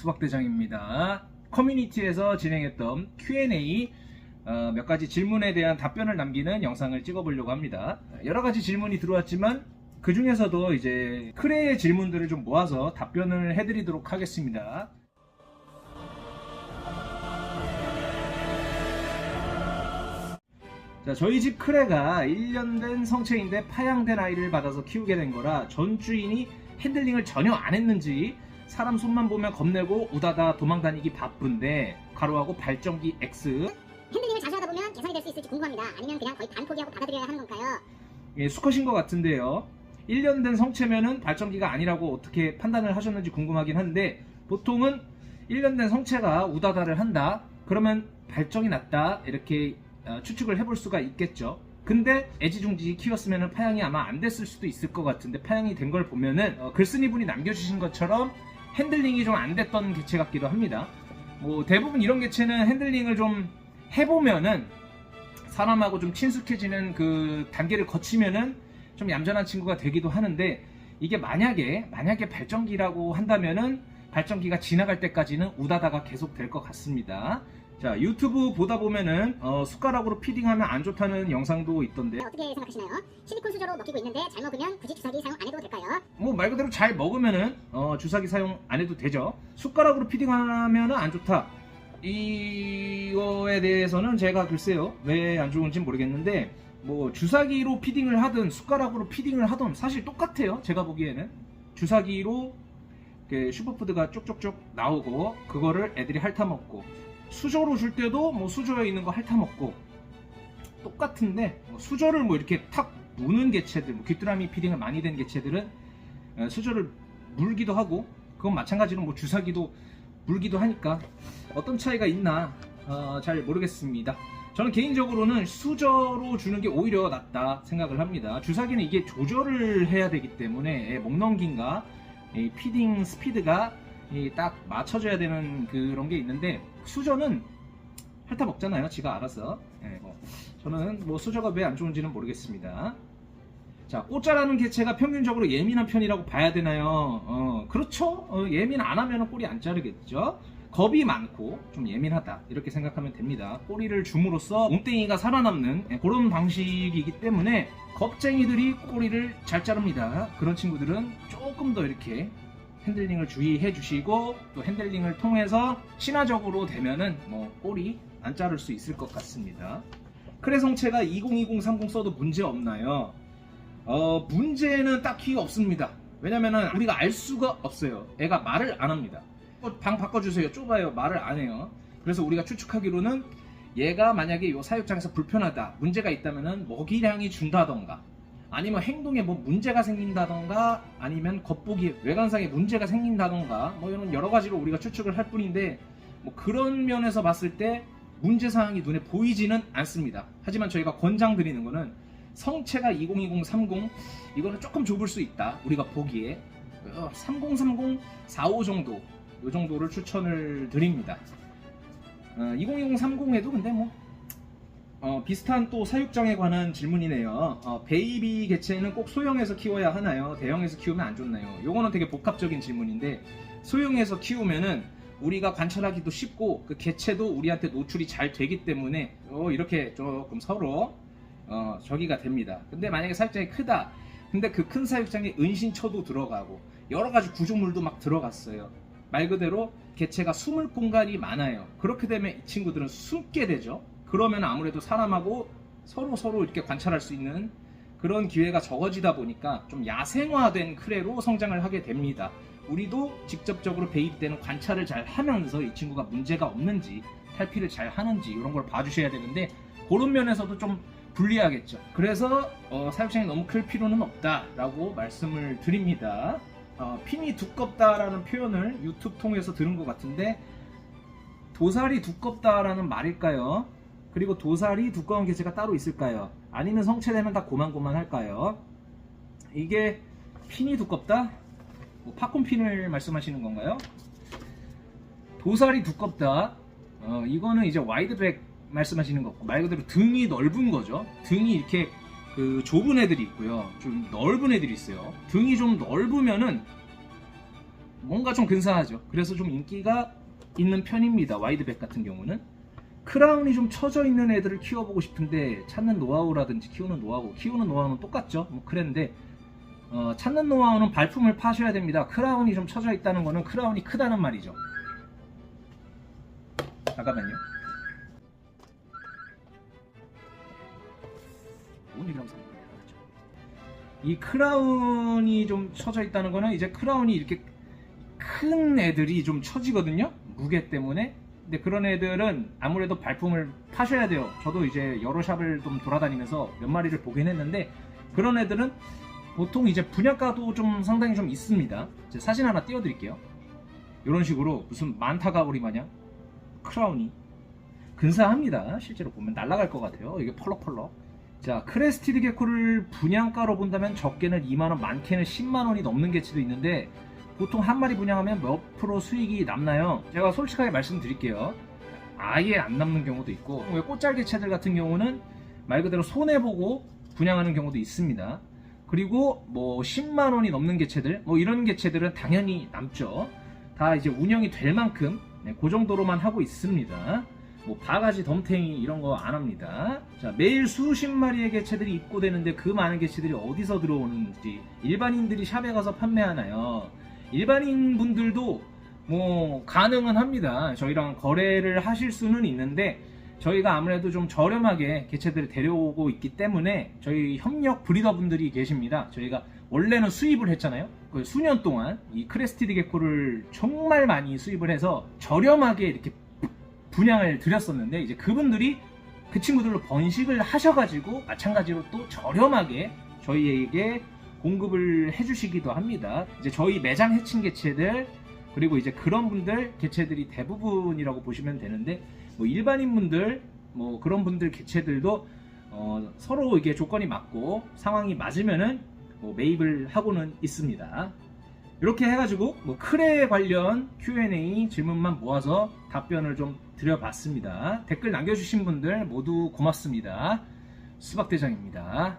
수박대장입니다. 커뮤니티에서 진행했던 Q&A 몇 가지 질문에 대한 답변을 남기는 영상을 찍어보려고 합니다. 여러 가지 질문이 들어왔지만 그 중에서도 이제 크레의 질문들을 좀 모아서 답변을 해드리도록 하겠습니다. 자, 저희 집 크레가 1년 된 성체인데 파양된 아이를 받아서 키우게 된 거라 전 주인이 핸들링을 전혀 안 했는지 사람 손만 보면 겁내고 우다다 도망다니기 바쁜데 가로하고 발전기 X 핸들링을 자주 하다 보면 개선이 될 수 있을지 궁금합니다. 아니면 그냥 거의 반포기하고 받아들여야 하는 건가요? 예, 수컷인 것 같은데요. 1년 된 성체면은 발전기가 아니라고 어떻게 판단을 하셨는지 궁금하긴 한데 보통은 1년 된 성체가 우다다를 한다 그러면 발정이 났다 이렇게 추측을 해볼 수가 있겠죠. 근데 애지중지 키웠으면 파양이 아마 안 됐을 수도 있을 것 같은데 파양이 된 걸 보면은 글쓴이 분이 남겨주신 것처럼 핸들링이 좀 안 됐던 개체 같기도 합니다. 뭐 대부분 이런 개체는 핸들링을 좀 해보면은 사람하고 좀 친숙해지는 그 단계를 거치면은 좀 얌전한 친구가 되기도 하는데 이게 만약에 발전기라고 한다면은 발전기가 지나갈 때까지는 우다다가 계속 될 것 같습니다. 자, 유튜브 보다 보면은 숟가락으로 피딩하면 안 좋다는 영상도 있던데 어떻게 생각하시나요? 실리콘 수저로 먹히고 있는데 잘 먹으면 굳이 주사기 사용 안 해도 될까요? 뭐 말 그대로 잘 먹으면은 주사기 사용 안 해도 되죠. 숟가락으로 피딩하면은 안 좋다. 이거에 대해서는 제가 글쎄요 왜 안 좋은지 모르겠는데 뭐 주사기로 피딩을 하든 숟가락으로 피딩을 하든 사실 똑같아요. 제가 보기에는 주사기로 슈퍼푸드가 쪽쪽쪽 나오고 그거를 애들이 핥아먹고 수저로 줄 때도 뭐 수저에 있는 거 핥아먹고 똑같은데 수저를 뭐 이렇게 탁 무는 개체들 뭐 귀뚜라미 피딩을 많이 된 개체들은 수저를 물기도 하고 그건 마찬가지로 뭐 주사기도 물기도 하니까 어떤 차이가 있나 잘 모르겠습니다. 저는 개인적으로는 수저로 주는 게 오히려 낫다 생각을 합니다. 주사기는 이게 조절을 해야 되기 때문에 목 넘김과 피딩 스피드가 딱 맞춰져야 되는 그런 게 있는데 수저는 핥아 먹잖아요. 지가 알아서. 저는 뭐 수저가 왜 안 좋은지는 모르겠습니다. 자, 꽃자라는 개체가 평균적으로 예민한 편이라고 봐야 되나요? 그렇죠. 예민 안 하면 꼬리 안 자르겠죠. 겁이 많고 좀 예민하다 이렇게 생각하면 됩니다. 꼬리를 줌으로써 웅땡이가 살아남는 그런 방식이기 때문에 겁쟁이들이 꼬리를 잘 자릅니다. 그런 친구들은 조금 더 이렇게 핸들링을 주의해 주시고 또 핸들링을 통해서 친화적으로 되면은 뭐 꼬리 안 자를 수 있을 것 같습니다. 크레 성체가 2020-30 써도 문제 없나요? 문제는 딱히 없습니다. 왜냐면은 우리가 알 수가 없어요. 애가 말을 안 합니다. 방 바꿔주세요. 좁아요. 말을 안 해요. 그래서 우리가 추측하기로는 얘가 만약에 이 사육장에서 불편하다, 문제가 있다면은 먹이량이 준다던가 아니면 행동에 뭐 문제가 생긴다던가 아니면 겉보기 외관상에 문제가 생긴다던가 뭐 이런 여러 가지로 우리가 추측을 할 뿐인데 뭐 그런 면에서 봤을 때 문제사항이 눈에 보이지는 않습니다. 하지만 저희가 권장드리는 거는 성체가 2020-30 이거는 조금 좁을 수 있다. 우리가 보기에 3030, 45 정도 이 정도를 추천을 드립니다. 2020-30에도 근데 뭐 비슷한 또 사육장에 관한 질문이네요. 베이비 개체는 꼭 소형에서 키워야 하나요? 대형에서 키우면 안 좋나요? 요거는 되게 복합적인 질문인데 소형에서 키우면은 우리가 관찰하기도 쉽고 그 개체도 우리한테 노출이 잘 되기 때문에 이렇게 조금 서로 저기가 됩니다. 근데 만약에 사육장이 크다. 근데 그 큰 사육장에 은신처도 들어가고 여러 가지 구조물도 막 들어갔어요. 말 그대로 개체가 숨을 공간이 많아요. 그렇게 되면 이 친구들은 숨게 되죠. 그러면 아무래도 사람하고 서로 이렇게 관찰할 수 있는 그런 기회가 적어지다 보니까 좀 야생화된 크레로 성장을 하게 됩니다. 우리도 직접적으로 베이비 때는 관찰을 잘 하면서 이 친구가 문제가 없는지 탈피를 잘 하는지 이런 걸 봐주셔야 되는데 그런 면에서도 좀 불리하겠죠. 그래서 사육장이 너무 클 필요는 없다라고 말씀을 드립니다. 핀이 두껍다라는 표현을 유튜브 통해서 들은 것 같은데 도살이 두껍다라는 말일까요? 그리고 도살이 두꺼운 개체가 따로 있을까요? 아니면 성체되면 다 고만고만할까요? 이게 핀이 두껍다? 뭐 팝콘 핀을 말씀하시는 건가요? 도살이 두껍다. 이거는 이제 와이드백 말씀하시는 거고 말 그대로 등이 넓은 거죠. 등이 이렇게 그 좁은 애들이 있고요. 좀 넓은 애들이 있어요. 등이 좀 넓으면은 뭔가 좀 근사하죠. 그래서 좀 인기가 있는 편입니다. 와이드백 같은 경우는. 크라운이 좀 처져 있는 애들을 키워보고 싶은데 찾는 노하우라든지 키우는 노하우는 똑같죠. 뭐 그랬는데 찾는 노하우는 발품을 파셔야 됩니다. 크라운이 좀 처져 있다는 거는 크라운이 크다는 말이죠. 잠깐만요. 뭔 얘기를 하면서 이 크라운이 좀 처져 있다는 거는 이제 크라운이 이렇게 큰 애들이 좀 처지거든요. 무게 때문에. 근데 그런 애들은 아무래도 발품을 파셔야 돼요. 저도 이제 여러 샵을 좀 돌아다니면서 몇 마리를 보긴 했는데 그런 애들은 보통 이제 분양가도 좀 상당히 좀 있습니다. 제가 사진 하나 띄워드릴게요. 이런 식으로 무슨 만타가오리 마냥 크라운이 근사합니다. 실제로 보면 날아갈 것 같아요. 이게 펄럭펄럭. 자, 크레스티드 게코를 분양가로 본다면 적게는 2만원, 많게는 10만원이 넘는 개체도 있는데 보통 한 마리 분양하면 몇 프로 수익이 남나요? 제가 솔직하게 말씀드릴게요. 아예 안 남는 경우도 있고 꽃잘 개체들 같은 경우는 말 그대로 손해보고 분양하는 경우도 있습니다. 그리고 뭐 10만원이 넘는 개체들, 뭐 이런 개체들은 당연히 남죠. 다 이제 운영이 될 만큼 그 정도로만 하고 있습니다. 뭐 바가지, 덤탱이 이런 거 안 합니다. 자, 매일 수십 마리의 개체들이 입고되는데 그 많은 개체들이 어디서 들어오는지 일반인들이 샵에 가서 판매하나요? 일반인 분들도 뭐 가능은 합니다. 저희랑 거래를 하실 수는 있는데 저희가 아무래도 좀 저렴하게 개체들을 데려오고 있기 때문에 저희 협력 브리더 분들이 계십니다. 저희가 원래는 수입을 했잖아요. 그 수년 동안 이 크레스티드 게코를 정말 많이 수입을 해서 저렴하게 이렇게 분양을 드렸었는데 이제 그분들이 그 친구들로 번식을 하셔가지고 마찬가지로 또 저렴하게 저희에게 공급을 해주시기도 합니다. 이제 저희 매장 해친 개체들 그리고 이제 그런 분들 개체들이 대부분이라고 보시면 되는데 뭐 일반인 분들 뭐 그런 분들 개체들도 서로 이게 조건이 맞고 상황이 맞으면은 뭐 매입을 하고는 있습니다. 이렇게 해가지고 뭐 크레 관련 Q&A 질문만 모아서 답변을 좀 드려봤습니다. 댓글 남겨주신 분들 모두 고맙습니다. 수박대장입니다.